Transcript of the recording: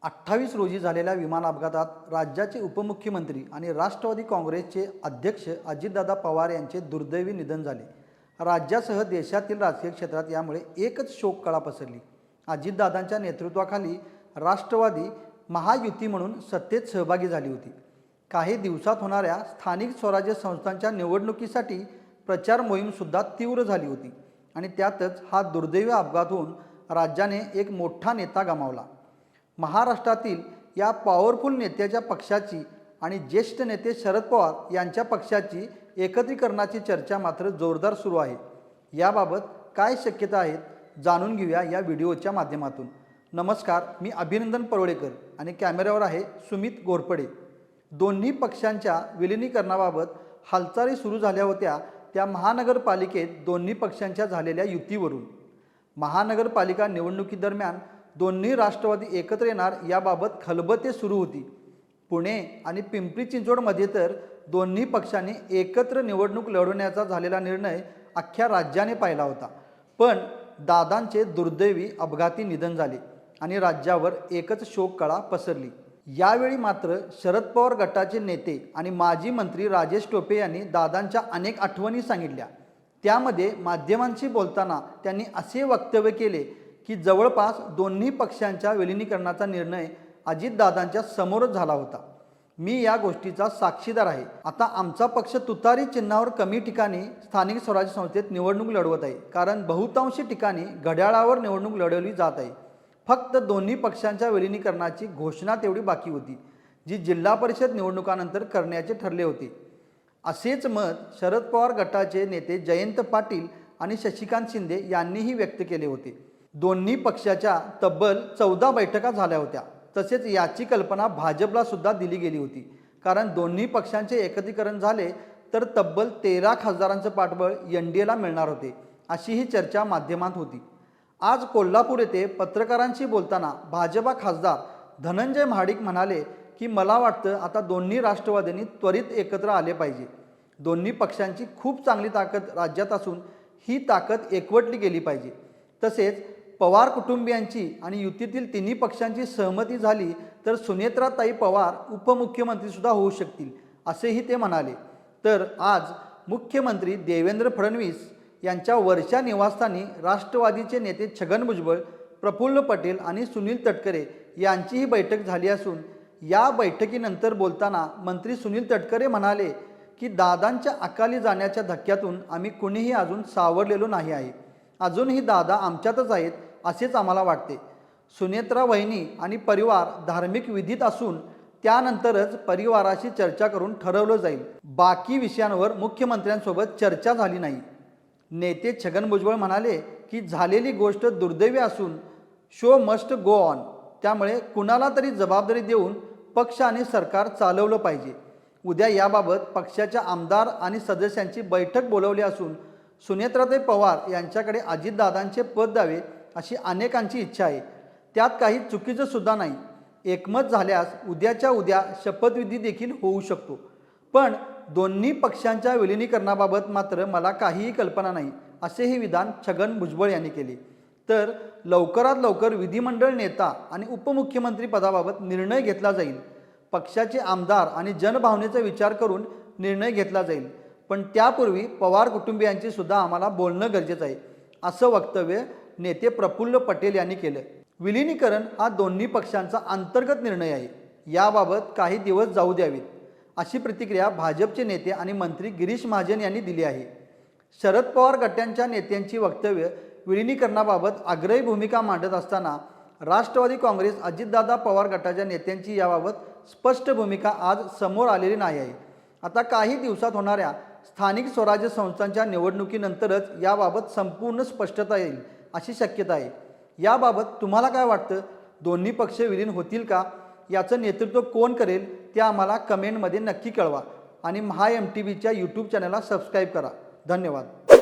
28 रोजी झालेल्या विमान अपघातात राज्याचे उपमुख्यमंत्री आणि राष्ट्रवादी काँग्रेसचे अध्यक्ष अजितदादा पवार यांचे दुर्दैवी निधन झाले। राज्यासह देशातील राजकीय क्षेत्रात यामुळे एकच शोककळा पसरली। अजितदादांच्या नेतृत्वाखाली राष्ट्रवादी महायुती म्हणून सत्तेत सहभागी झाली होती। काही दिवसात होणाऱ्या स्थानिक स्वराज्य संस्थांच्या निवडणुकीसाठी प्रचार मोहीम सुद्धा तीव्र झाली होती आणि त्यातच हा दुर्दैवी अपघात होऊन राज्याने एक मोठा नेता गमावला। महाराष्ट्रातील या पॉवरफुल नेत्याच्या पक्षाची आणि ज्येष्ठ नेते शरद पवार यांच्या पक्षाची एकत्रीकरणाची चर्चा मात्र जोरदार सुरू आहे। याबाबत काय शक्यता आहेत जाणून घेऊया या व्हिडिओच्या माध्यमातून। नमस्कार, मी अभिनंदन परोळेकर आणि कॅमेऱ्यावर आहे सुमित घोरपडे। दोन्ही पक्षांच्या विलीनीकरणाबाबत हालचाली सुरू झाल्या होत्या त्या महानगरपालिकेत दोन्ही पक्षांच्या झालेल्या युतीवरून। महानगरपालिका निवडणुकीदरम्यान दोन्ही राष्ट्रवादी एकत्र येणार याबाबत खलबते सुरू होती। पुणे आणि पिंपरी चिंचवडमध्ये तर दोन्ही पक्षांनी एकत्र निवडणूक लढवण्याचा झालेला निर्णय अख्ख्या राज्याने पाहिला होता। पण दादांचे दुर्दैवी अपघाती निधन झाले आणि राज्यावर एकच शोककळा पसरली। यावेळी मात्र शरद पवार गटाचे नेते आणि माजी मंत्री राजेश टोपे यांनी दादांच्या अनेक आठवणी सांगितल्या। त्यामध्ये माध्यमांशी बोलताना त्यांनी असे वक्तव्य केले की जवळपास दोन्ही पक्षांच्या विलीनीकरणाचा निर्णय अजितदादांच्या समोरच झाला होता। मी या गोष्टीचा साक्षीदार आहे। आता आमचा पक्ष तुतारी चिन्हावर कमी ठिकाणी स्थानिक स्वराज्य संस्थेत निवडणूक लढवत आहे, कारण बहुतांशी ठिकाणी घड्याळावर निवडणूक लढवली जात आहे। फक्त दोन्ही पक्षांच्या विलीनीकरणाची घोषणा तेवढी बाकी होती, जी जिल्हा परिषद निवडणुकानंतर करण्याचे ठरले होते। असेच मत शरद पवार गटाचे नेते जयंत पाटील आणि शशिकांत शिंदे यांनीही व्यक्त केले होते। दोन्ही पक्षाच्या तब्बल 14 बैठका झाल्या होत्या। तसेच याची कल्पना भाजपला सुद्धा दिली गेली होती, कारण दोन्ही पक्षांचे एकत्रीकरण झाले तर तब्बल 13 खासदारांचे पाठबळ एनडीएला मिळणार होते, अशी ही चर्चा माध्यमात होती। आज कोल्हापूर येथे पत्रकारांशी बोलताना भाजपा खासदार धनंजय महाडिक म्हणाले की मला वाटतं आता दोन्ही राष्ट्रवादींनी त्वरित एकत्र आले पाहिजे। दोन्ही पक्षांची खूप चांगली ताकद राज्यात असून ही ताकद एकवटली गेली पाहिजे। तसेच पवार कुटुंबियांची आणि युतीतील तिन्ही पक्षांची सहमती झाली तर सुनेत्राताई पवार उपमुख्यमंत्री सुद्धा होऊ शकतील, असेही ते म्हणाले। तर आज मुख्यमंत्री देवेंद्र फडणवीस यांच्या वर्षा निवासस्थानी राष्ट्रवादीचे नेते छगन भुजबळ, प्रफुल्ल पटेल आणि सुनील तटकरे यांचीही बैठक झाली असून या बैठकीनंतर बोलताना मंत्री सुनील तटकरे म्हणाले की दादांच्या अकाली जाण्याच्या धक्क्यातून आम्ही कुणीही अजून सावरलेलो नाही आहे। अजूनही दादा आमच्यातच आहेत असेच आम्हाला वाटते। सुनेत्रा वहिनी आणि परिवार धार्मिक विधीत असून त्यानंतरच परिवाराशी चर्चा करून ठरवलं जाईल। बाकी विषयांवर मुख्यमंत्र्यांसोबत चर्चा झाली नाही। नेते छगन भुजबळ म्हणाले की झालेली गोष्ट दुर्दैवी असून शो मस्ट गो ऑन, त्यामुळे कुणाला तरी जबाबदारी देऊन पक्ष आणि सरकार चालवलं पाहिजे। उद्या याबाबत पक्षाच्या आमदार आणि सदस्यांची बैठक बोलवली असून सुनेत्राताई पवार यांच्याकडे अजितदादांचे पद द्यावे अशी अनेकांची इच्छा आहे। त्यात काही चुकीचं सुद्धा नाही। एकमत झाल्यास उद्याच्या उद्या शपथविधी देखील होऊ शकतो। पण दोन्ही पक्षांच्या विलीनीकरणाबाबत मात्र मला काहीही कल्पना नाही, असेही विधान छगन भुजबळ यांनी केले। तर लवकरात लवकर विधिमंडळ नेता आणि उपमुख्यमंत्री पदाबाबत निर्णय घेतला जाईल। पक्षाचे आमदार आणि जनभावनेचा विचार करून निर्णय घेतला जाईल, पण त्यापूर्वी पवार कुटुंबियांची सुद्धा आम्हाला बोलणं गरजेचं आहे, असं वक्तव्य नेते प्रफुल्ल पटेल यांनी केलं। विलीनीकरण हा दोन्ही पक्षांचा अंतर्गत निर्णय आहे, याबाबत काही दिवस जाऊ द्यावेत, अशी प्रतिक्रिया भाजपचे नेते आणि मंत्री गिरीश महाजन यांनी दिली आहे। शरद पवार गटांच्या नेत्यांची वक्तव्य विलीनीकरणाबाबत आग्रही भूमिका मांडत असताना राष्ट्रवादी काँग्रेस अजितदादा पवार गटाच्या नेत्यांची याबाबत स्पष्ट भूमिका आज समोर आलेली नाही आहे। आता काही दिवसात होणाऱ्या स्थानिक स्वराज्य संस्थांच्या निवडणुकीनंतरच याबाबत संपूर्ण स्पष्टता येईल अशी शक्यता आहे। याबाबत तुम्हाला काय वाटतं? दोन्ही पक्ष विलीन होतील का? याचं नेतृत्व कोण करेल ते आम्हाला कमेंटमध्ये नक्की कळवा आणि महा MTVच्या यूट्यूब चॅनलला सबस्क्राईब करा। धन्यवाद।